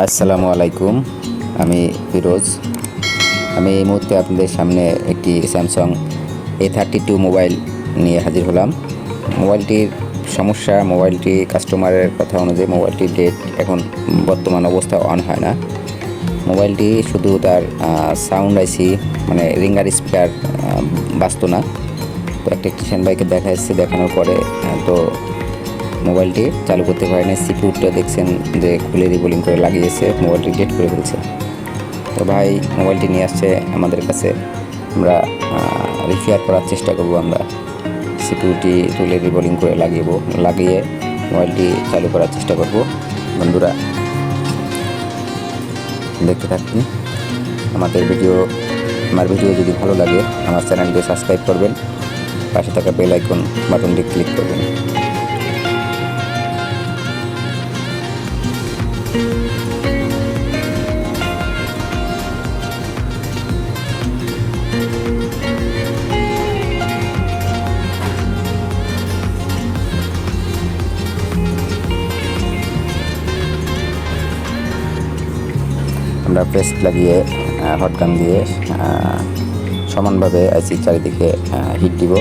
আসসালামু আলাইকুম। আমি ফিরোজ। আমি এই মুহূর্তে আপনাদের সামনে একটি স্যামসাং A32 মোবাইল নিয়ে হাজির হলাম। মোবাইলটির সমস্যা, মোবাইলটি কাস্টমারের কথা অনুযায়ী মোবাইলটির ডেট এখন বর্তমান অবস্থা অন হয় না। মোবাইলটি শুধু তার সাউন্ড আইসি মানে রিঙ্গার স্পিকার বাজতো না। তো একটা টেকনিশিয়ান ভাইকে দেখানোর পরে তো মোবাইলটি চালু করতে পারে না। সিপিইউটা দেখছেন যে খুলে রিবোলিং করে লাগিয়েছে, মোবাইলটি ডেট করে ফেলছে। তো ভাই মোবাইলটি নিয়ে আসছে আমাদের কাছে, আমরা রিপেয়ার করার চেষ্টা করব। আমরা সিপিইউটি তুলে রিবোলিং করে লাগিয়ে মোবাইলটি চালু করার চেষ্টা করব। বন্ধুরা দেখতে থাকুন আমার ভিডিও যদি ভালো লাগে আমার চ্যানেলটি সাবস্ক্রাইব করবেন, পাশে থাকা বেল আইকন বাটনটি ক্লিক করবেন। আমরা পেস্ট লাগিয়ে হট গান দিয়ে সমানভাবে আইসির চারিদিকে হিট দিব।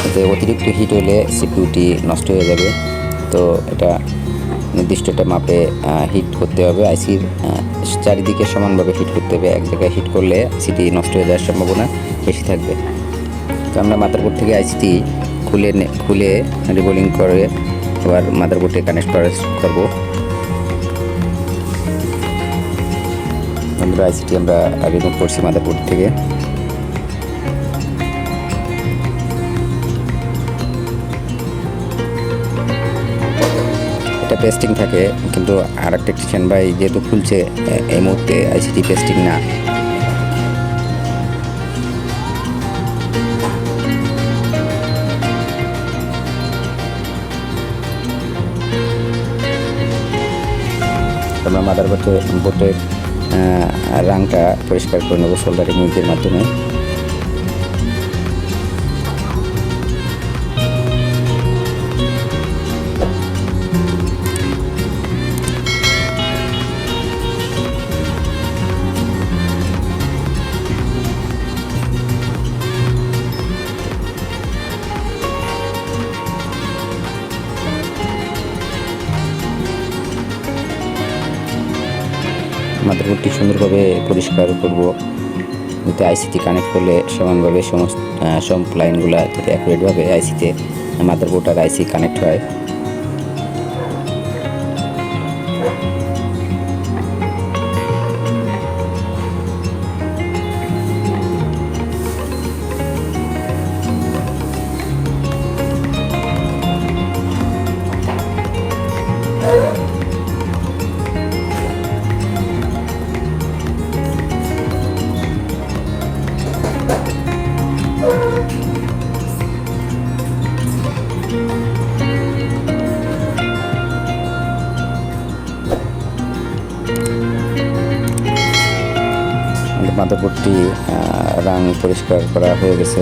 এতে অতিরিক্ত হিট হলে সিপিইউটি নষ্ট হয়ে যাবে। তো এটা নির্দিষ্ট একটা মাপে হিট করতে হবে, আইসির চারিদিকে সমানভাবে হিট করতে হবে। এক জায়গায় হিট করলে আইসিটি নষ্ট হয়ে যাওয়ার সম্ভাবনা বেশি থাকবে। তো আমরা মাদারবোর্ড থেকে আইসিটি খুলে রিবোলিং করে আবার মাদারবোর্ডে কানেক্ট করব। বন্ধুরা আইসিটি আমরা রিমুভ করছি মাদারবোর্ড থেকে। এটা পেস্টিং থাকে, কিন্তু আর একটা টেকনিশিয়ান ভাই যেহেতু খুলছে এই মুহূর্তে আইসিটি পেস্টিং না। আমরা বোর্ডের রাংটা পরিষ্কার করে নেব সোল্ডারিং উইকের মাধ্যমে। মাদারবোর্ডটি সুন্দরভাবে পরিষ্কার করব, যাতে আইসিটি কানেক্ট করলে সমানভাবে সব লাইনগুলো যাতে অ্যাকুরেটভাবে আইসিতে মাদারবোর্ড আর আইসি কানেক্ট হয়। মাদারবোর্ডটি রাং পরিষ্কার করা হয়ে গেছে।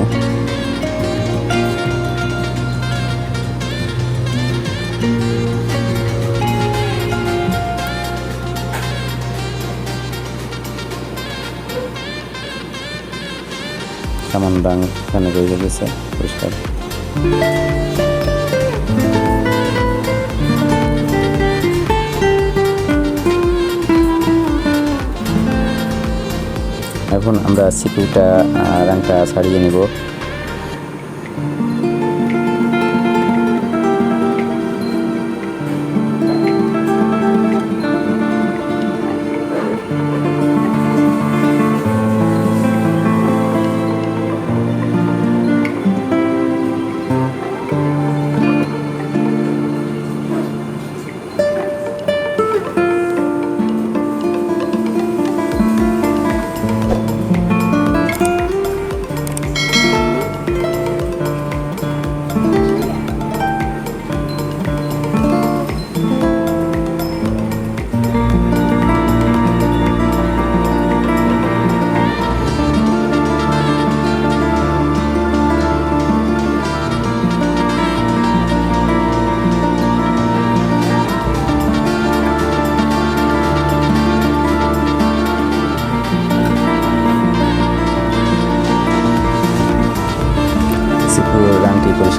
সামান রাং এখানে রয়ে গেছে পরিষ্কার। এখন আমরা সিপিইউটা রাংটা ছাড়িয়ে নিব।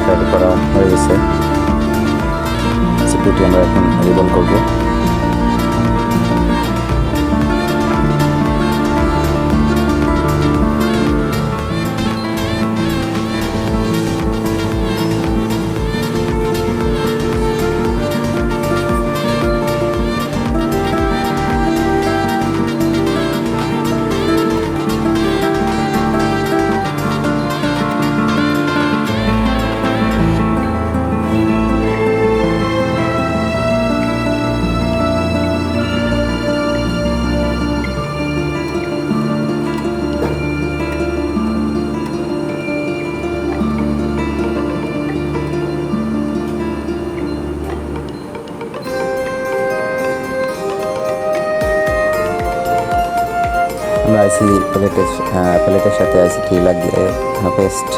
পরিষ্কার করা হয়ে গেছে। সিপিইউটি আমরা এখন রিবল করব। আমরা আইসি প্লেটের সাথে আইসিটি লাগিয়ে পেস্ট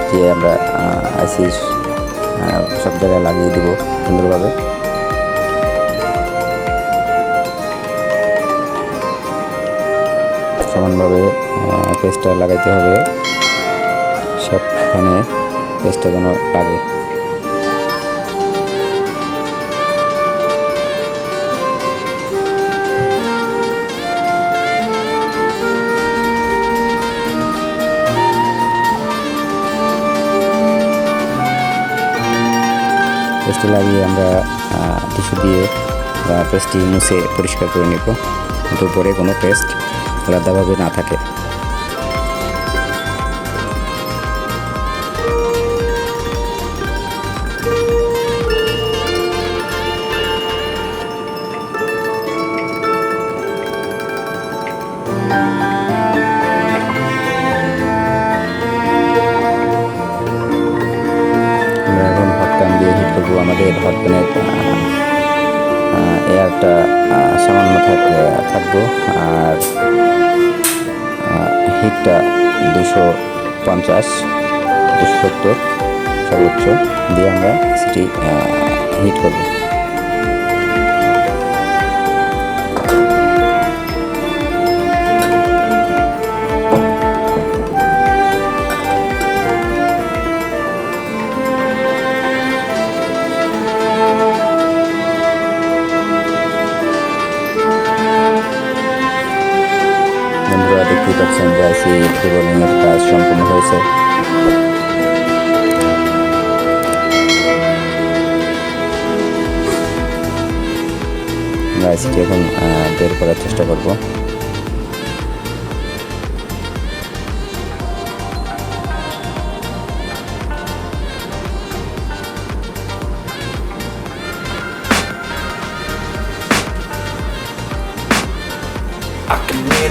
দিয়ে আমরা আইসি সব জায়গায় লাগিয়ে দেবো সুন্দরভাবে। সমানভাবে পেস্টটা লাগাইতে হবে, সবখানে পেস্টটা যেন লাগে। পেস্টটি লাগিয়ে আমরা টিস্যু দিয়ে পেস্টটি মুছে পরিষ্কার করে নেব, যাতে উপরে কোনো পেস্ট আলাদাভাবে না থাকে। আমাদের হটপ্যানের এয়ারটা সামান্য থাকবো, আর হিটটা 250-270 সর্বোচ্চ দিয়ে আমরা সেটি হিট করবো। দেখতেই পাচ্ছেন যে আইসি কেবলিংয়ের কাজ সম্পূর্ণ হয়েছে। আমরা আইসিটি এখন বের করার চেষ্টা করব।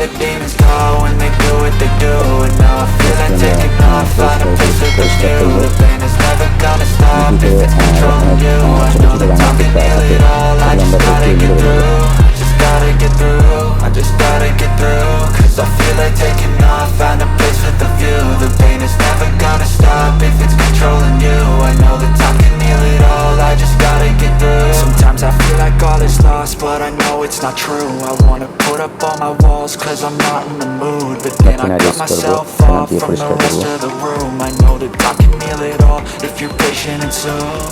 The demons call when they do what they do, and now I feel like taking off. Find a place with the view. The pain is never gonna stop if it's controlling you. I know that time can heal it all. I just gotta get through. I just gotta get through. I just gotta get through. 'Cause I feel like taking off. Find a place with the view. The pain is never gonna stop if it's controlling you. I know that time can heal it all. I just gotta get through. Sometimes I feel like all is lost, but I know it's not true. I wanna put up all my walls 'cause I'm not in the mood, but then I cut myself off from the rest of the room. I know that I can heal it all if you're patient and soon.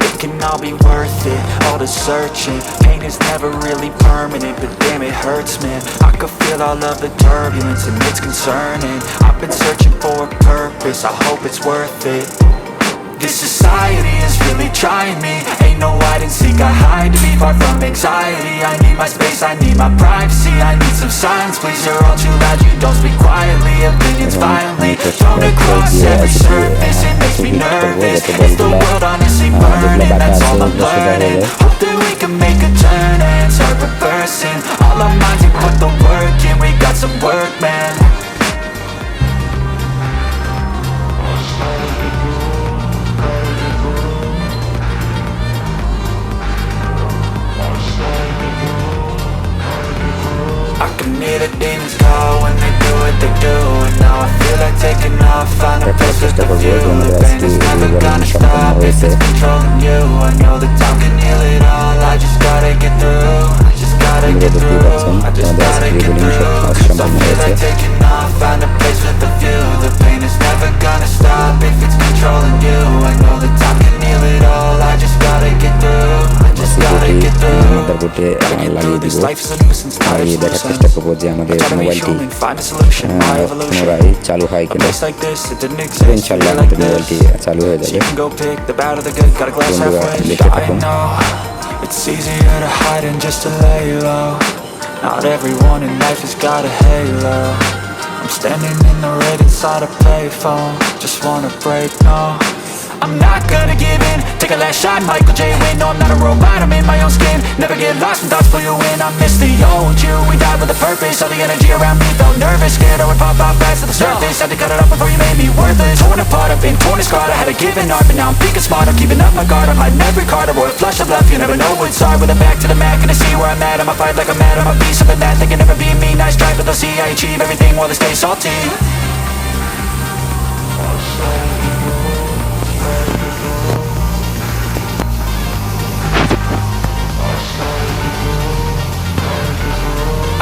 It can all be worth it, all the searching. Pain is never really permanent, but damn it hurts, man. I could feel all of the turbulence and it's concerning. I've been searching for a purpose, I hope it's worth it. This society is really trying me. Ain't no hide and seek, I hide to be far from anxiety. I need my space, I need my privacy. I need some silence, please, you're all too loud. You don't speak quietly, opinions violently thrown across every surface. It makes me nervous. Is the world honestly burning? That's all I'm learning. Hope that we can make a turn and start reversing all our minds and put the work in. We got some work, man. Hear the demons call when they do what they do, and now I feel like taking off. Find a place with the view. The pain is never gonna stop if it's controlling you. I know that time can heal it all. I just gotta get through. I just gotta get through. I just gotta get through. 'Cause I feel like taking off. Find a place with the view. The pain is never gonna stop if it's controlling you. মাদারবোর্ডে লাগিয়ে দিব, লাগিয়ে দেখার sense. চেষ্টা করবো যে আমাদের Try to be মোবাইলটি human, find a solution, my evolution. পুনরায় চালু হয় A কিনা। place like this, it didn't exist. ইনশাল্লাহ Feel like আমাদের মোবাইলটি this. চালু হয়ে So যাবে। you can go pick the bad or the good, got a glass বন্ধুরা halfway. দেখতে I থাকুন। know it's easier to hide than just to lay low. Not everyone in life has got a halo. I'm standing in the red inside a payphone. Just wanna break, no, I'm not gonna give in. Take a last shot, Michael J. Win. No, I'm not a robot, I'm in my own skin. Never get lost when thoughts pull you in. I miss the old you, we died with a purpose. All the energy around me felt nervous. Scared I would pop out fast to the surface. Had to cut it off before you made me worthless. Torn apart, I've been torn and scarred. I had to give an art, but now I'm thinking smart. I'm keeping up my guard, I'm hiding every card. I roll a flush of love, you never know what's hard. With a back to the mat, gonna see where I'm at. I'ma fight like I'm mad, I'ma be something that they can never be me. Nice try, but they'll see I achieve everything while they stay salty.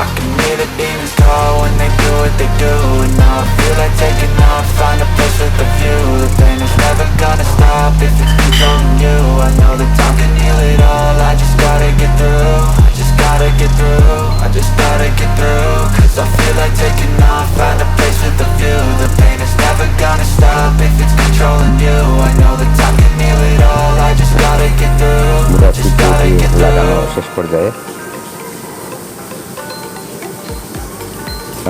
I can hear the demons call when they do what they do. And now I feel like taking off, find a place with a view. The pain is never gonna stop if it's controlling you. I know that time can heal it all, I just gotta get through. I just gotta get through, I just gotta get through. Cause I feel like taking off, find a place with a view. The pain is never gonna stop if it's controlling you. I know that time can heal it all, I just gotta get through. I just gotta get লাগানো through. শেষ পর্যায়ে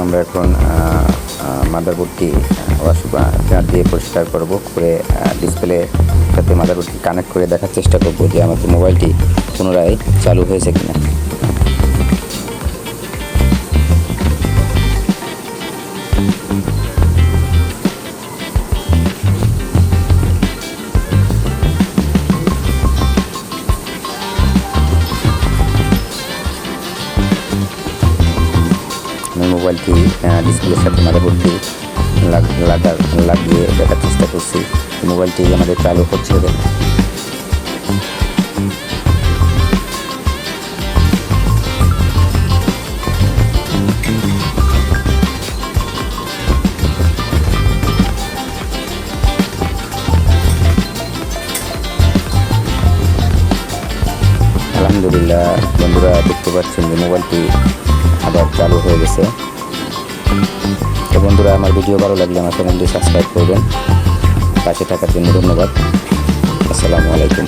আমরা এখন মাদারবোর্ডটি fan দিয়ে পরিষ্কার করব, করে display সাথে মাদারবোর্ডটি কানেক্ট করে দেখার চেষ্টা করব যে আমাদের মোবাইলটি পুনরায় চালু হয়েছে কিনা। মোবাইলটি ডিসপ্লের সাথে মাদারবোর্ডটি লাগিয়ে দেখার চেষ্টা করছি মোবাইলটি আমাদের চালু হচ্ছে। আলহামদুলিল্লাহ বন্ধুরা, দেখতে পাচ্ছেন যে মোবাইলটি আবার চালু হয়ে গেছে। তো বন্ধুরা, আমার ভিডিও ভালো লাগলে আমার চ্যানেলটি সাবস্ক্রাইব করবেন। পাশে থাকার জন্য ধন্যবাদ। আসসালামু আলাইকুম।